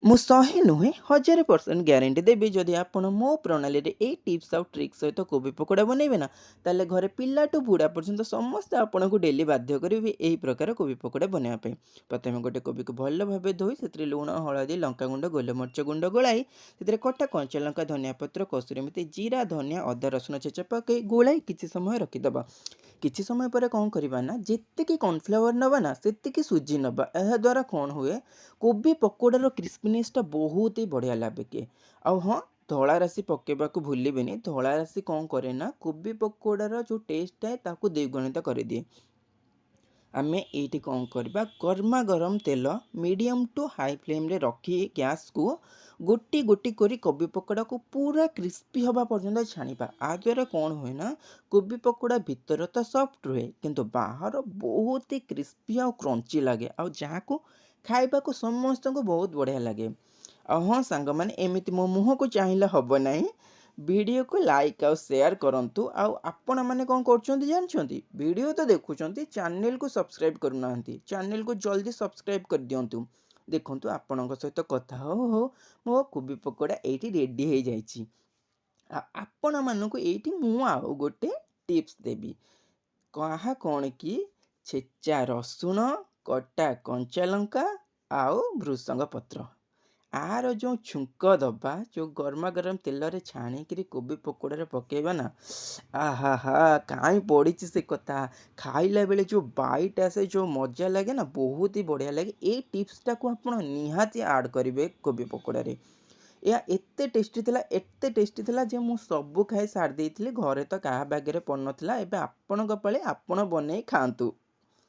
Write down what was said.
ମୁଁ 100 ନୁହେଁ 1000% ଗ୍ୟାରେଣ୍ଟି ଦେବି ଯଦି ଆପଣ ମୋ ପ୍ରଣାଳୀରେ ଏଇ ଟିପ୍ସ ଆଉ ଟ୍ରିକ୍ ସହିତ କୋବି ପକୋଡ଼ା ବନେଇବେ ନା ତାହେଲେ ଘରେ ପିଲାଠୁ ବୁଢ଼ା ପର୍ଯ୍ୟନ୍ତ ସମସ୍ତେ ଆପଣଙ୍କୁ ଡେଲି ବାଧ୍ୟ କରିବେ ଏହି ପ୍ରକାର କୋବି ପକୋଡ଼ା ବନେଇବା ପାଇଁ। ପ୍ରଥମେ ଗୋଟେ କୋବିକୁ ଭଲ ଭାବେ ଧୋଇ ସେଥିରେ ଲୁଣ, ହଳଦୀ, ଲଙ୍କାଗୁଣ୍ଡ, ଗୋଲମରିଚ ଗୁଣ୍ଡ ଗୋଳାଇ ସେଥିରେ କଟା କଞ୍ଚା ଲଙ୍କା, ଧନିଆ ପତ୍ର, କସୁରୀ ମେଥି, ଜିରା, ଧନିଆ, ଅଦା, ରସୁଣ ଛେଚା ପକାଇ ଗୋଳାଇ କିଛି ସମୟ ରଖିଦେବା। କିଛି ସମୟ ପରେ କ'ଣ କରିବା ନା ଯେତିକି କର୍ଣ୍ଣଫ୍ଲାୱାର ନେବା ନା ସେତିକି ସୁଜି ନେବା। ଏହାଦ୍ୱାରା କ'ଣ ହୁଏ କୋବି ପକୋଡ଼ାର କ୍ରିସ୍ପିନେସ୍‌ଟା ବହୁତ ହି ବଢ଼ିଆ ଲାଗେ। ଆଉ ହଁ, ଧଳା ରାଶି ପକାଇବାକୁ ଭୁଲିବେନି। ଧଳା ରାଶି କ'ଣ କରେ ନା କୋବି ପକୋଡ଼ାର ଯେଉଁ ଟେଷ୍ଟ ଥାଏ ତାକୁ ଦ୍ୱିଗୁଣିତ କରିଦିଏ। ଆମେ ଏଇଠି କ'ଣ କରିବା ଗରମା ଗରମ ତେଲ ମିଡ଼ିୟମ୍ ଟୁ ହାଇ ଫ୍ଲେମ୍‌ରେ ରଖି ଗ୍ୟାସ୍‌କୁ ଗୋଟି ଗୋଟି କରି କୋବି ପକୋଡ଼ାକୁ ପୁରା କ୍ରିସ୍ପି ହେବା ପର୍ଯ୍ୟନ୍ତ ଛାଣିବା। ଆ ଦ୍ୱାରା କ'ଣ ହୁଏ ନା କୋବି ପକୋଡ଼ା ଭିତର ତ ସଫ୍ଟ ରୁହେ କିନ୍ତୁ ବାହାର ବହୁତ ହି କ୍ରିସ୍ପି ଆଉ କ୍ରଞ୍ଚି ଲାଗେ ଆଉ ଯାହାକୁ ଖାଇବାକୁ ସମସ୍ତଙ୍କୁ ବହୁତ ବଢ଼ିଆ ଲାଗେ। ଆଉ ହଁ ସାଙ୍ଗମାନେ ଏମିତି ମୋ ମୁହଁକୁ ଚାହିଁଲେ ହେବ ନାହିଁ। ଭିଡ଼ିଓକୁ ଲାଇକ୍ ଆଉ ସେୟାର କରନ୍ତୁ। ଆଉ ଆପଣମାନେ କ'ଣ କରୁଛନ୍ତି ଜାଣିଛନ୍ତି? ଭିଡ଼ିଓ ତ ଦେଖୁଛନ୍ତି, ଚ୍ୟାନେଲକୁ ସବସ୍କ୍ରାଇବ୍ କରୁନାହାନ୍ତି। ଚ୍ୟାନେଲକୁ ଜଲ୍ଦି ସବସ୍କ୍ରାଇବ୍ କରିଦିଅନ୍ତୁ। ଦେଖନ୍ତୁ ଆପଣଙ୍କ ସହିତ କଥା ହଉ ହଉ ମୋ କୋବି ପକୋଡ଼ା ଏଇଠି ରେଡ଼ି ହେଇଯାଇଛି। ଆପଣମାନଙ୍କୁ ଏଇଠି ମୁଁ ଆଉ ଗୋଟେ ଟିପ୍ସ ଦେବି। କାହା କ'ଣ କି ଛେଚା ରସୁଣ, କଟା କଞ୍ଚା ଲଙ୍କା ଆଉ ଭୃସଙ୍ଗ ପତ୍ର। ଆର ଯେଉଁ ଛୁଙ୍କ ଦବା, ଯେଉଁ ଗରମା ଗରମ ତେଲରେ ଛାଣିକିରି କୋବି ପକୋଡ଼ାରେ ପକେଇବା ନା, ଆହାହା! କାହିଁ ପଡ଼ିଛି ସେ କଥା। ଖାଇଲା ବେଳେ ଯେଉଁ ବାଇଟ୍ ଆସେ, ଯେଉଁ ମଜା ଲାଗେ ନା ବହୁତ ହି ବଢ଼ିଆ ଲାଗେ। ଏଇ ଟିପ୍ସଟାକୁ ଆପଣ ନିହାତି ଆଡ଼୍ କରିବେ କୋବି ପକୋଡ଼ାରେ। ଏହା ଏତେ ଟେଷ୍ଟି ଥିଲା ଯେ ମୁଁ ସବୁ ଖାଇ ସାରି ଦେଇଥିଲି। ଘରେ ତ କାହା ଭାଗ୍ୟରେ ପଡ଼ିନଥିଲା। ଏବେ ଆପଣଙ୍କ ପାଳି, ଆପଣ ବନେଇ ଖାଆନ୍ତୁ।